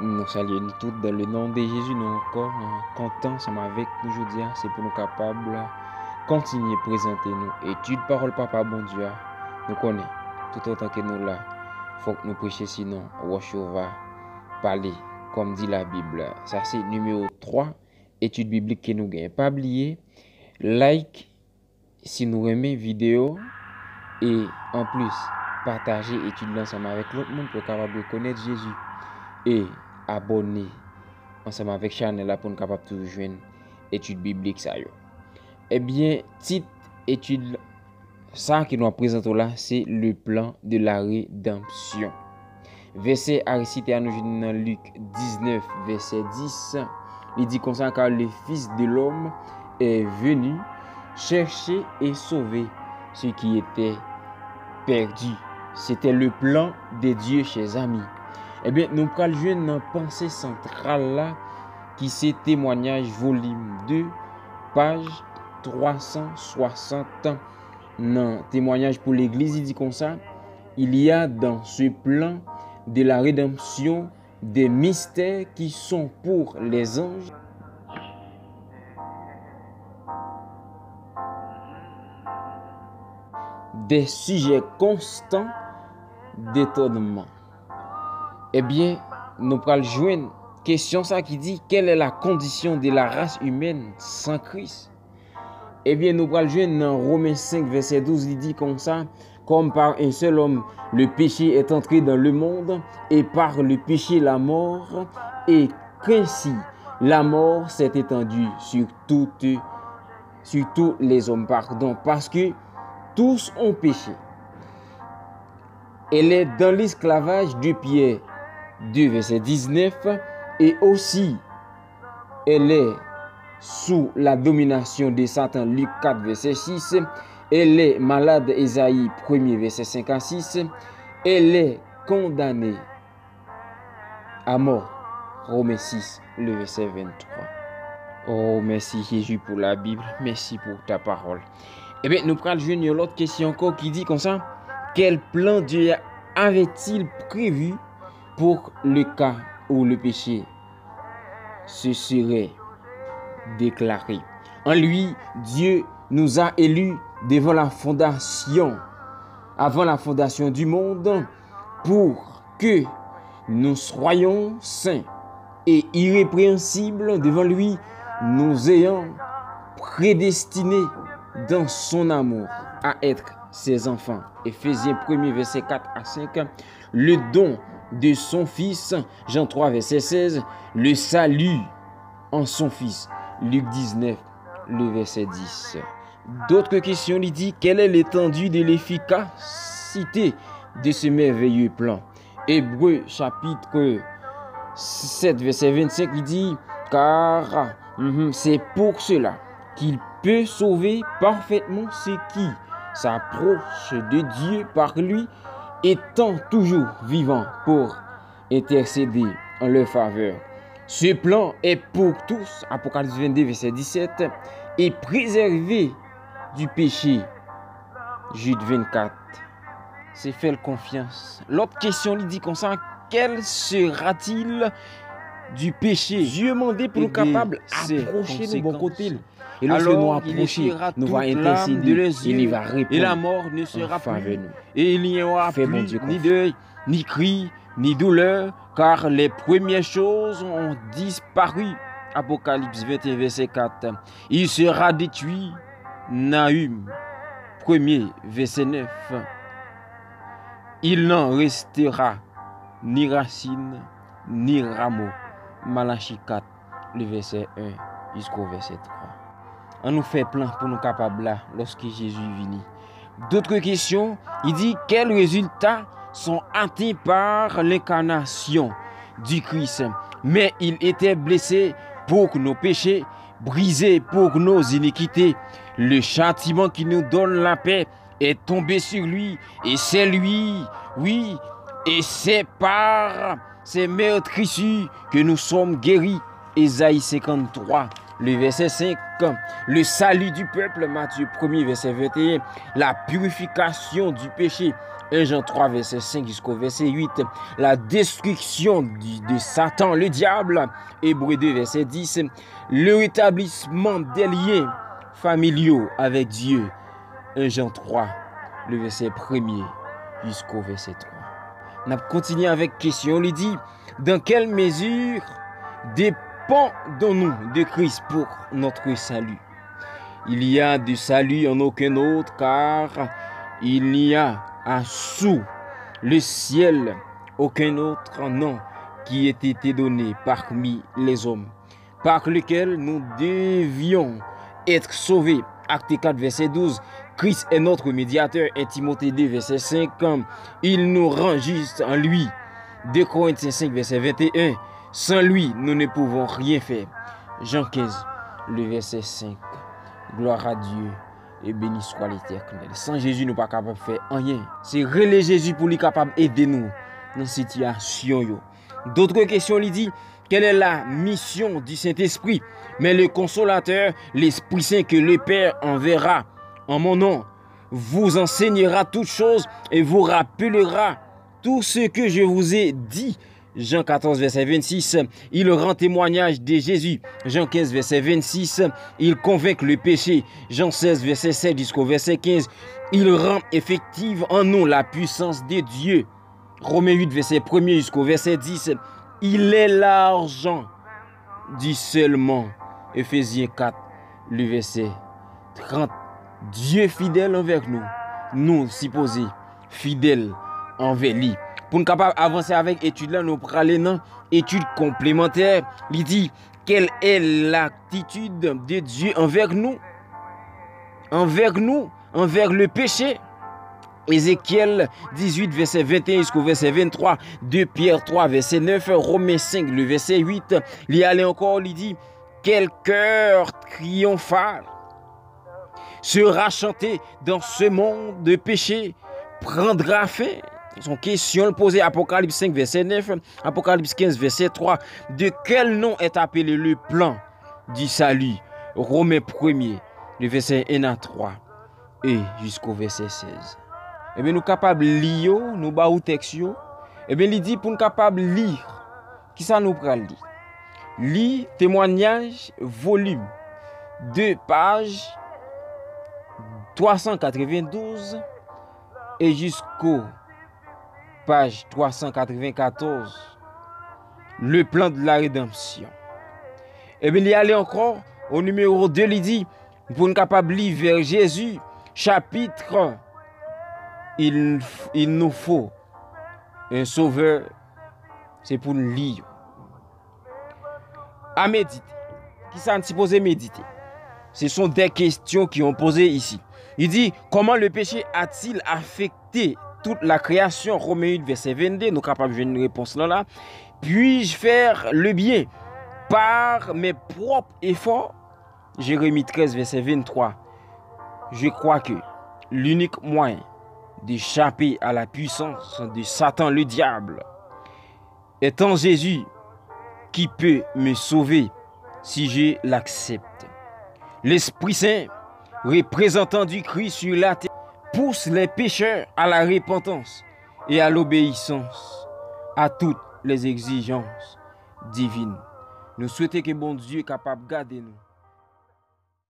Nous saluons tous dans le nom de Jésus, nous encore contents ensemble avec nous aujourd'hui, c'est pour nous capables de continuer à présenter nous. Étude parole papa bon Dieu, nous connaissons tout autant que nous là, faut que nous prêchions sinon, Roche va parler comme dit la Bible. Ça c'est numéro 3, étude biblique que nous gagnons. Pas oublier, like si nous aimez vidéo et en plus partager étude ensemble avec l'autre monde pour capable de connaître Jésus. Et abonner ensemble avec channel là pour nous capable de joindre étude biblique ça yo. Eh bien, titre étude ça qui nous présente là, c'est le plan de la rédemption. Verset à réciter à nous dans Luc 19 verset 10, il dit comme ça: car le Fils de l'homme est venu chercher et sauver ce qui était perdu. C'était le plan de Dieu, chers amis. Eh bien, nous allons jouer dans la pensée centrale là, qui c'est témoignage volume 2, page 360. Dans témoignage pour l'église, il dit comme ça: il y a dans ce plan de la rédemption des mystères qui sont pour les anges, des sujets constants d'étonnement. Eh bien, nous allons joindre question ça qui dit: quelle est la condition de la race humaine sans Christ? Eh bien, nous allons joindre dans Romains 5 verset 12, il dit comme ça: comme par un seul homme le péché est entré dans le monde, et par le péché la mort, et qu'ainsi la mort s'est étendue sur tous les hommes, parce que tous ont péché. Elle est dans l'esclavage de Pierre 2 verset 19, et aussi elle est sous la domination de Satan Luc 4 verset 6, elle est malade Ésaïe 1 verset 5 à 6, elle est condamnée à mort Romains 6 le verset 23. Oh merci Jésus pour la Bible, merci pour ta parole. Eh bien, nous prenons une autre question encore qui dit comme ça: quel plan Dieu avait-il prévu pour le cas où le péché se serait déclaré? En lui, Dieu nous a élus avant la fondation du monde, pour que nous soyons saints et irrépréhensibles devant lui, nous ayant prédestinés dans son amour à être ses enfants. Éphésiens 1 verset 4 à 5. Le don de son Fils, Jean 3 verset 16. Le salut en son Fils, Luc 19 le verset 10. D'autres questions, il dit: quelle est l'étendue de l'efficacité de ce merveilleux plan? Hébreux chapitre 7 verset 25, il dit: car c'est pour cela qu'il peut sauver parfaitement ceux qui s'approchent de Dieu par lui, étant toujours vivant pour intercéder en leur faveur. Ce plan est pour tous, Apocalypse 22 verset 17, et préservé du péché, Jude 24. C'est faire confiance. L'autre question, il dit comme ça: quel sera-t-il du péché? Dieu m'a dit pour nous capables d'approcher de bon côté. Et lorsque nous approchons, nous va intercéder, il va répondre. Et la mort ne sera plus. Et il n'y aura plus ni deuil, ni cri, ni douleur, car les premières choses ont disparu. Apocalypse 21 verset 4. Il sera détruit. Nahum 1 verset 9. Il n'en restera ni racine, ni rameau. Malachie 4, le verset 1 jusqu'au verset 3. On nous fait plein pour nous capables là lorsque Jésus vient. D'autres questions, il dit: quels résultats sont atteints par l'incarnation du Christ? Mais il était blessé pour nos péchés, brisé pour nos iniquités. Le châtiment qui nous donne la paix est tombé sur lui, et c'est lui, oui, et c'est par ces meurtrissures que nous sommes guéris. Ésaïe 53, le verset 5. Le salut du peuple, Matthieu 1 verset 21. La purification du péché, 1 Jean 3, verset 5 jusqu'au verset 8. La destruction de Satan, le diable. Hébreux 2, verset 10. Le rétablissement des liens familiaux avec Dieu. 1 Jean 3, le verset 1er jusqu'au verset 3. On a continué avec question. On lui dit, dans quelle mesure dépendons-nous de Christ pour notre salut? Il y a de salut en aucun autre, car il n'y a sous le ciel aucun autre nom qui ait été donné parmi les hommes, par lequel nous devions être sauvés. Acte 4, verset 12. Christ est notre médiateur. Timothée 2, verset 5. Il nous rend juste en lui. 2 Corinthiens 5, verset 21. Sans lui, nous ne pouvons rien faire. Jean 15, le verset 5. Gloire à Dieu et béni soit l'Éternel. Sans Jésus, nous ne sommes pas capables de faire rien. C'est relais Jésus pour lui capable d'aider nous dans cette situation. D'autres questions, il dit, quelle est la mission du Saint-Esprit? Mais le consolateur, l'Esprit Saint que le Père enverra en mon nom, vous enseignera toutes choses et vous rappellera tout ce que je vous ai dit. Jean 14, verset 26, il rend témoignage de Jésus. Jean 15, verset 26, il convainc le péché. Jean 16, verset 7 jusqu'au verset 15, il rend effective en nous la puissance de Dieu. Romains 8, verset 1 jusqu'au verset 10, il est l'argent dit seulement. Éphésiens 4, le verset 30, Dieu fidèle envers nous, nous supposés fidèles envers lui. Pour nous capables d'avancer avec l'étude là, nous prenons dans étude complémentaire. Il dit, quelle est l'attitude de Dieu envers nous, envers le péché. Ézéchiel 18, verset 21 jusqu'au verset 23, 2 Pierre 3, verset 9, Romains 5, le verset 8. Il y allait encore, il dit, quel cœur triomphal sera chanté dans ce monde de péché, prendra fin. Son question posée, Apocalypse 5, verset 9, Apocalypse 15, verset 3. De quel nom est appelé le plan du salut? Romains 1er, le verset 1 à 3 et jusqu'au verset 16. Eh bien, nous sommes capables de lire, nous avons texte. Eh bien, il dit pour nous capables de lire. Qui ça nous prend lire? Lire témoignage, volume 2 pages 392 et jusqu'au page 394, le plan de la rédemption. Et bien, il y allait encore au numéro 2, il dit, pour nous capables de lire vers Jésus, chapitre, il nous faut un sauveur, c'est pour nous lire. À méditer. Qui ça nous supposé méditer? Ce sont des questions qui ont posé ici. Il dit, comment le péché a-t-il affecté toute la création? Romains 8, verset 22, nous sommes capables de une réponse là. Puis-je faire le bien par mes propres efforts? Jérémie 13, verset 23. Je crois que l'unique moyen d'échapper à la puissance de Satan le diable est en Jésus qui peut me sauver si je l'accepte. L'Esprit Saint, représentant du Christ sur la terre, pousse les pécheurs à la repentance et à l'obéissance à toutes les exigences divines. Nous souhaitons que bon Dieu est capable de garder nous.